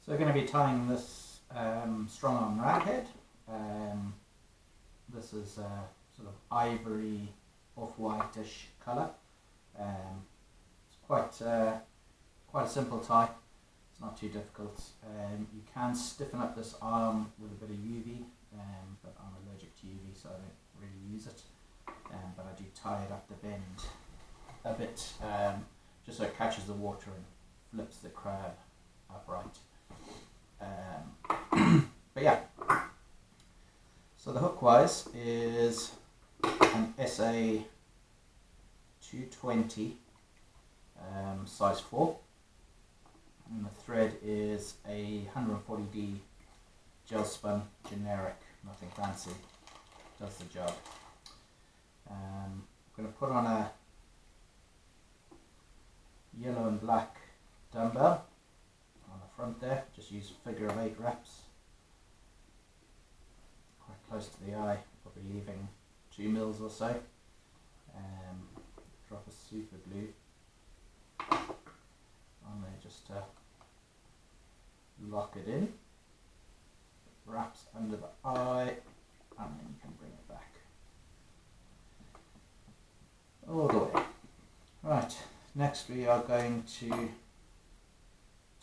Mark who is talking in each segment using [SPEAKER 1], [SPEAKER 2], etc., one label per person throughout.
[SPEAKER 1] So we're going to be tying this strong arm raghead. This is a sort of ivory off-whitish colour. It's quite a simple tie. It's not too difficult. You can stiffen up this arm with a bit of UV, but I'm allergic to UV, so I don't really use it. But I do tie it up the bend a bit, just so it catches the water and flips the crab upright. But yeah, so the hook wise is an SA 220 size 4, and the thread is a 140D gel spun generic, nothing fancy, does the job. I'm going to put on a yellow and black dumbbell on the front there. Just use figure of 8 reps, quite close to the eye, probably leaving 2 mils or so. Drop a super glue on there just to lock it in. It wraps under the eye, and then you can bring it back all the way. Right, next we are going to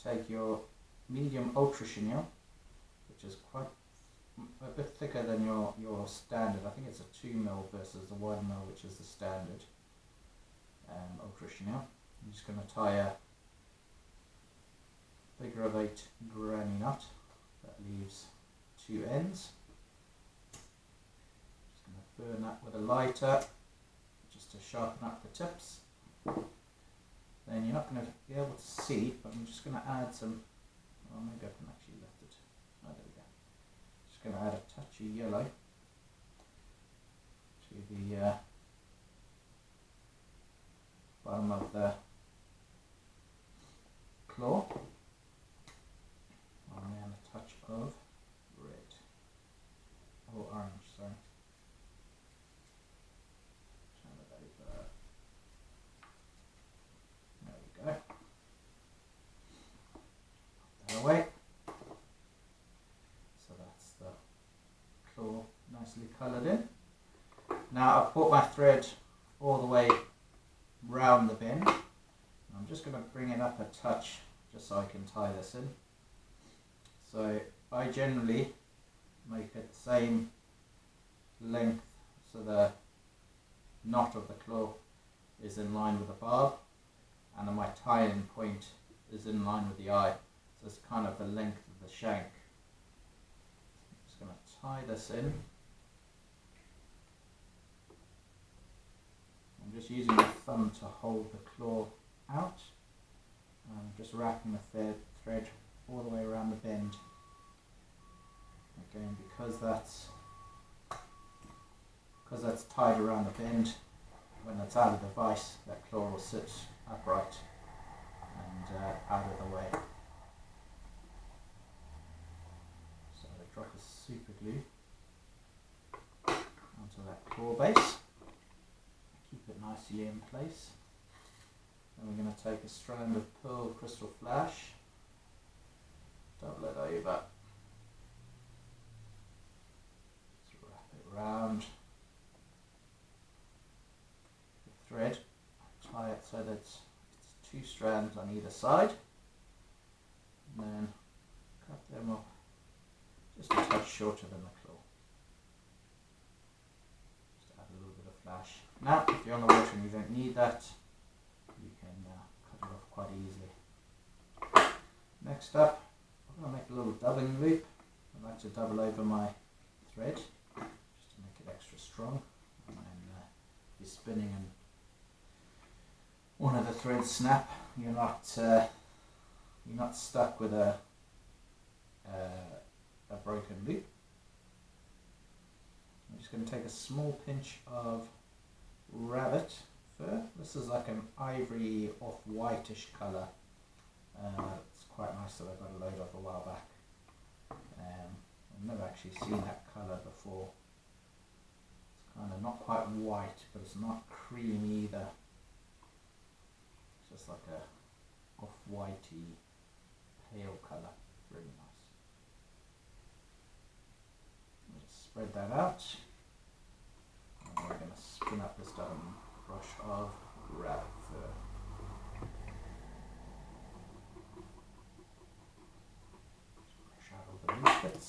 [SPEAKER 1] take your medium ultra chenille, which is quite a bit thicker than your standard. I think it's a 2 mil versus the 1 mil, which is the standard ultra chenille. I'm just going to tie a figure of 8 granny knot that leaves 2 ends. Just going to burn that with a lighter just to sharpen up the tips. Then you're not going to be able to see, but I'm just going to add some, well, maybe I can actually lift it. Oh, there we go. Just going to add a touch of yellow to the bottom of the claw, and then a touch of red, or orange, sorry. Turn it over. There we go. Put that away. So that's the claw nicely coloured in. Now I've put my thread all the way round the bend. I'm just going to bring it up a touch just so I can tie this in. So I generally make it the same length so the knot of the claw is in line with the barb, and then my tie-in point is in line with the eye. So it's kind of the length of the shank. I'm just going to tie this in. I'm just using my thumb to hold the claw out. I'm just wrapping the thread all the way around the bend. Again, because that's tied around the bend, when it's out of the vise, that claw will sit upright and out of the way. So I drop a super glue onto that claw base. Keep it nicely in place. Then we're going to take a strand of pearl crystal flash, double it over, just wrap it round the thread, tie it so that it's 2 strands on either side, and then cut them off just a touch shorter than the claw. Just add a little bit of flash. Now, if you're on the water and you don't need that, you can cut it off quite easily. Next up, I'm going to make a little doubling loop. I like to double over my thread just to make it extra strong. And then if you're spinning and one of the threads snap, you're not stuck with a broken loop. I'm just going to take a small pinch of rabbit fur. This is like an ivory off whitish colour. It's quite nice that I got a load of a while back. I've never actually seen that colour before. It's kind of not quite white, but it's not cream either. It's just like a off-whitey pale colour. really nice. Let's spread that out. And we're going to spin up this brush of rabbit fur. Brush out all the loose bits.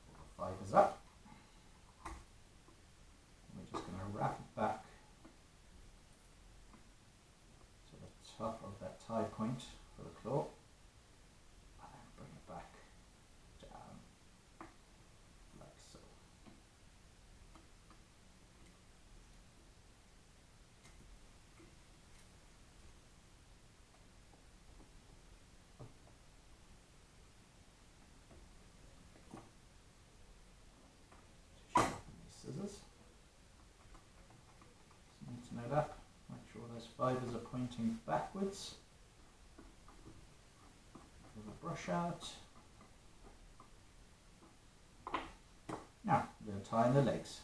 [SPEAKER 1] Pull the fibres up. And we're just going to wrap it back to the top of that tie point for the claw. And then bring it back down like so. Scissors. Just neaten it up. Make sure those fibres are pointing backwards. Pull the brush out. Now we're going to tie in the legs.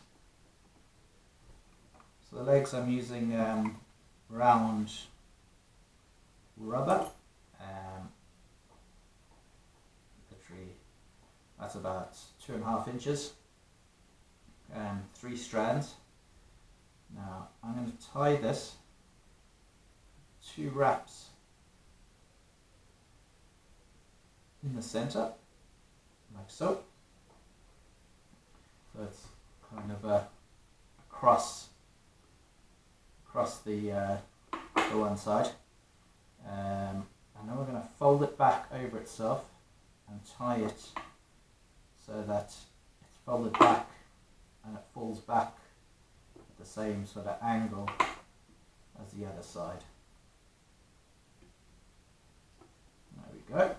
[SPEAKER 1] So the legs I'm using round rubber. Literally, that's about 2.5 inches. 3 strands. Now I'm going to tie this 2 wraps in the center, like so. So it's kind of across the one side, and then we're going to fold it back over itself and tie it so that it's folded back and it falls back at the same sort of angle as the other side. There we go,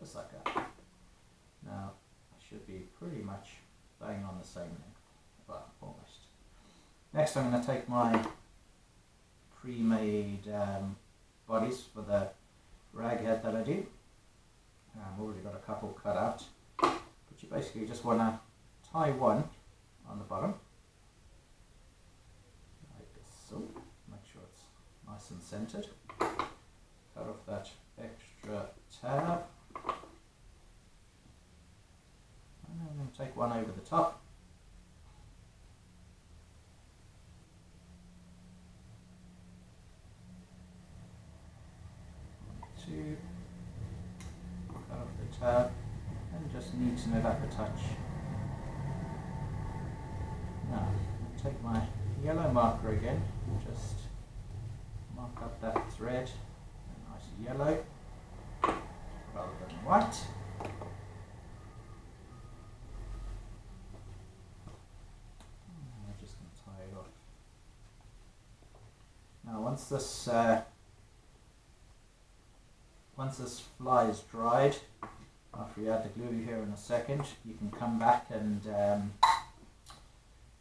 [SPEAKER 1] just like that. Now it should be pretty much bang on the same length, well, almost. Next I'm going to take my pre-made bodies for the rag head that I do. I've already got a couple cut out, but you basically just want to tie one on the bottom, like so. Make sure it's nice and centered. Cut off that extra tab, and then I'm going to take one over the top. Two, cut off the tab, and just neaten it up a touch. Now, I'll take my yellow marker again, and just mark up that thread, a nice yellow, rather than white. And I'm just going to tie it off. Now, once this fly is dried, after you add the glue here in a second, you can come back and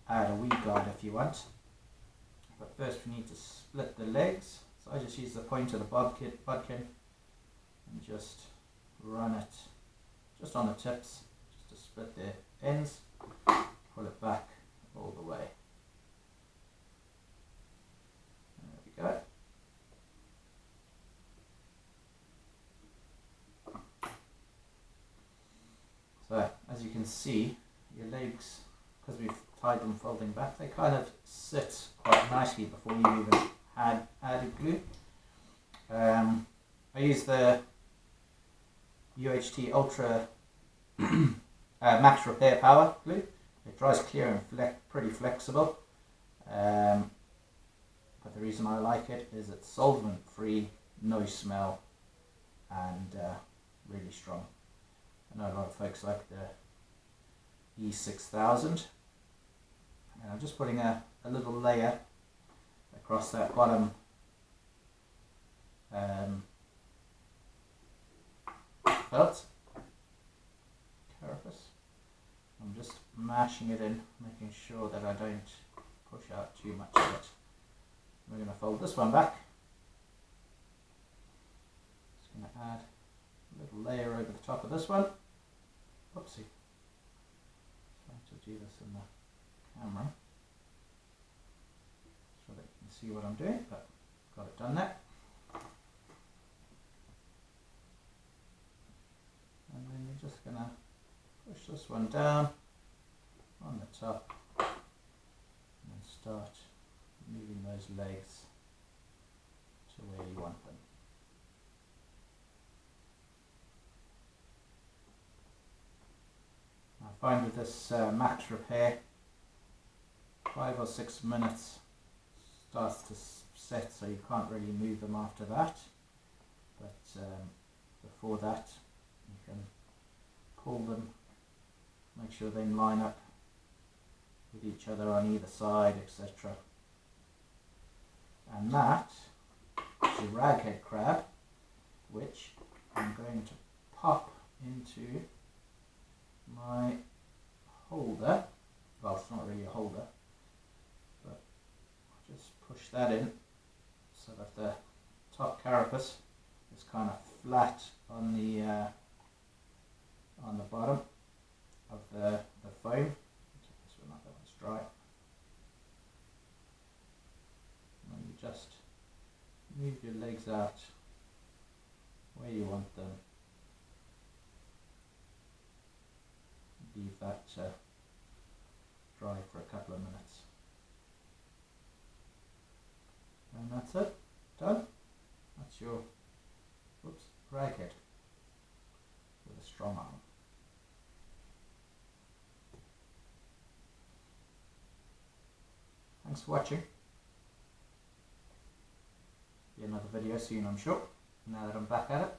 [SPEAKER 1] add a weed guard if you want. But first we need to split the legs. So I just use the point of the bodkin and just run it just on the tips, just to split the ends, pull it back all the way. There we go. So as you can see, your legs, because we've tied them folding back, they kind of sit quite nicely before you even added glue. I use the UHT Ultra Max Repair Power glue. It dries clear and pretty flexible. But the reason I like it is it's solvent free, no smell, and really strong. I know a lot of folks like the E6000, and I'm just putting a little layer across that bottom felt carapace. I'm just mashing it in, making sure that I don't push out too much of it. We're going to fold this one back. Just going to add a little layer over the top of this one. Oopsie. Trying to do this in the camera so that you can see what I'm doing, but got it done there. this one down on the top and start moving those legs to where you want them. I find with this mat repair, 5 or 6 minutes starts to set, so you can't really move them after that, but before that you can pull them, make sure they line up with each other on either side, etc. And that is a raghead crab, which I'm going to pop into my holder. Well, it's not really a holder, but I'll just push that in so that the top carapace is kind of flat on the bottom of the foam. Take this one up, that one's dry. And then you just move your legs out where you want them. Leave that dry for a couple of minutes. And that's it. Done. That's your raghead with a strong arm. Thanks for watching. Be another video soon, I'm sure, now that I'm back at it.